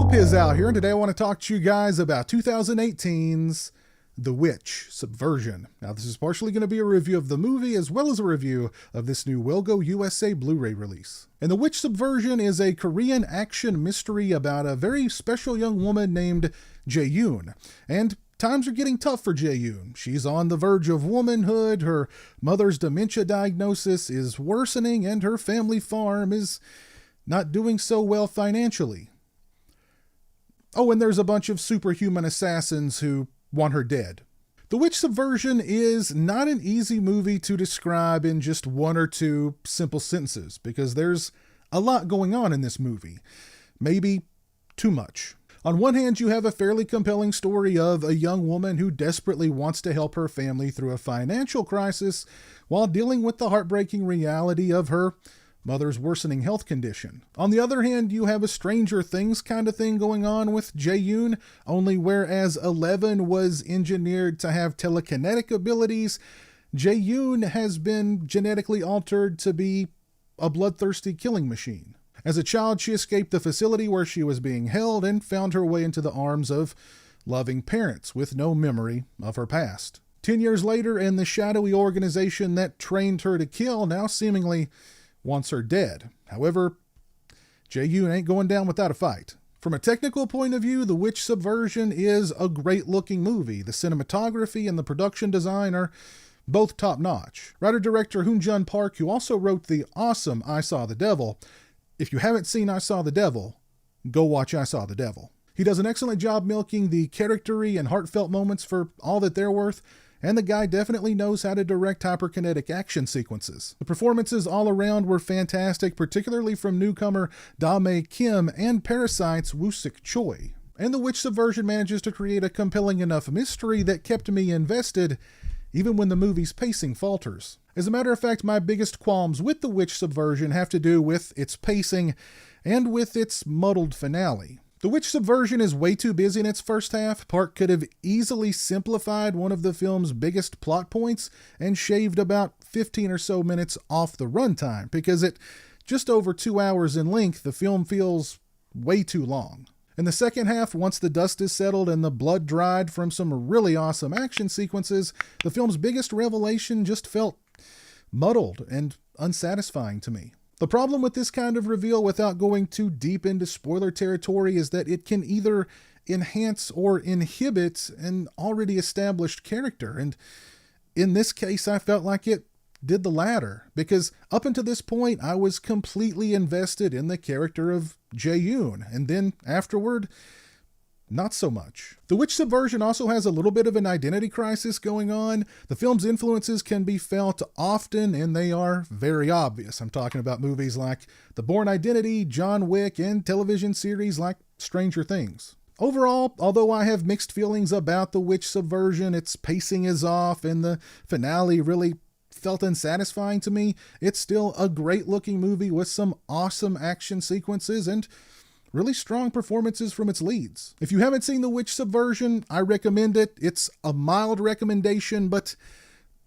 pizowell here, and today I want to talk to you guys about 2018's The Witch: Subversion. Now, this is partially going to be a review of the movie as well as a review of this new Will Go USA Blu-ray release. And The Witch: Subversion is a Korean action mystery about a very special young woman named Jae-yoon. And times are getting tough for Jae-yoon. She's on the verge of womanhood, her mother's dementia diagnosis is worsening, and her family farm is not doing so well financially. Oh, and there's a bunch of superhuman assassins who want her dead. The Witch: Subversion is not an easy movie to describe in just one or two simple sentences, because there's a lot going on in this movie. Maybe too much. On one hand, you have a fairly compelling story of a young woman who desperately wants to help her family through a financial crisis while dealing with the heartbreaking reality of her mother's worsening health condition. On the other hand, you have a Stranger Things kind of thing going on with Jae-yoon, only whereas Eleven was engineered to have telekinetic abilities, Jae-yoon has been genetically altered to be a bloodthirsty killing machine. As a child, she escaped the facility where she was being held and found her way into the arms of loving parents with no memory of her past. 10 years later, and the shadowy organization that trained her to kill now seemingly wants her dead. However, Jae-yoon ain't going down without a fight. From a technical point of view, The Witch: Subversion is a great-looking movie. The cinematography and the production design are both top-notch. Writer-director Hoon-jun Park, who also wrote the awesome I Saw the Devil. If you haven't seen I Saw the Devil, go watch I Saw the Devil. He does an excellent job milking the charactery and heartfelt moments for all that they're worth, and the guy definitely knows how to direct hyperkinetic action sequences. The performances all around were fantastic, particularly from newcomer Da-mei Kim and Parasite's Woo-sik Choi. And The Witch: Subversion manages to create a compelling enough mystery that kept me invested, even when the movie's pacing falters. As a matter of fact, my biggest qualms with The Witch: Subversion have to do with its pacing and with its muddled finale. The Witch: Subversion is way too busy in its first half. Park could have easily simplified one of the film's biggest plot points and shaved about 15 or so minutes off the runtime, because at just over 2 hours in length, the film feels way too long. In the second half, once the dust is settled and the blood dried from some really awesome action sequences, the film's biggest revelation just felt muddled and unsatisfying to me. The problem with this kind of reveal, without going too deep into spoiler territory, is that it can either enhance or inhibit an already established character. And in this case, I felt like it did the latter, because up until this point, I was completely invested in the character of Jae-yoon, and then afterward, not so much. The Witch: Subversion also has a little bit of an identity crisis going on. The film's influences can be felt often, and they are very obvious. I'm talking about movies like The Bourne Identity, John Wick, and television series like Stranger Things. Overall, although I have mixed feelings about The Witch: Subversion, its pacing is off, and the finale really felt unsatisfying to me, it's still a great-looking movie with some awesome action sequences and really strong performances from its leads. If you haven't seen The Witch: Subversion, I recommend it. It's a mild recommendation, but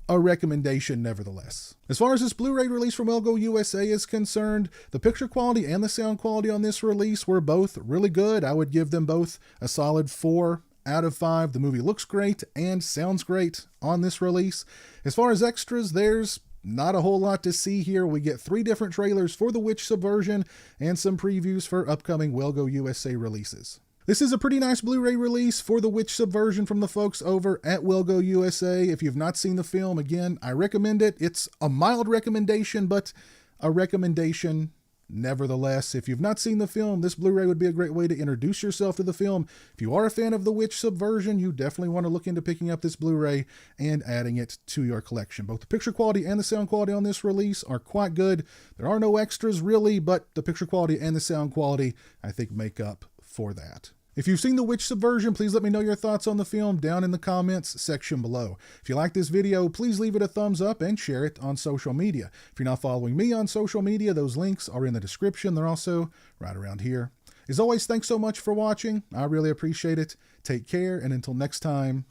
a recommendation nevertheless. As far as this Blu-ray release from Will Go USA is concerned, the picture quality and the sound quality on this release were both really good. I would give them both a solid 4 out of 5. The movie looks great and sounds great on this release. As far as extras, there's not a whole lot to see here. We get 3 different trailers for The Witch: Subversion and some previews for upcoming Will Go USA releases. This is a pretty nice Blu-ray release for The Witch: Subversion from the folks over at Will Go USA. If you've not seen the film, again, I recommend it. It's a mild recommendation, but a recommendation nevertheless. If you've not seen the film, this Blu-ray would be a great way to introduce yourself to the film. If you are a fan of The Witch: Subversion, you definitely want to look into picking up this Blu-ray and adding it to your collection. Both the picture quality and the sound quality on this release are quite good. There are no extras really, but the picture quality and the sound quality, I think, make up for that. If you've seen The Witch: Subversion, please let me know your thoughts on the film down in the comments section below. If you like this video, please leave it a thumbs up and share it on social media. If you're not following me on social media, those links are in the description. They're also right around here. As always, thanks so much for watching. I really appreciate it. Take care, and until next time,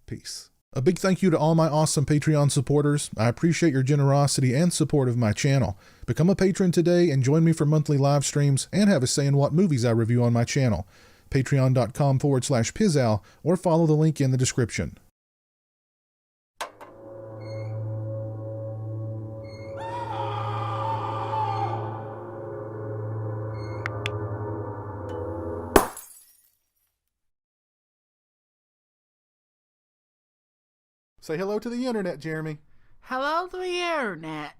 peace. A big thank you to all my awesome Patreon supporters. I appreciate your generosity and support of my channel. Become a patron today and join me for monthly live streams and have a say in what movies I review on my channel. patreon.com/pizowell, or follow the link in the description. Say hello to the internet, Jeremy. Hello to the internet.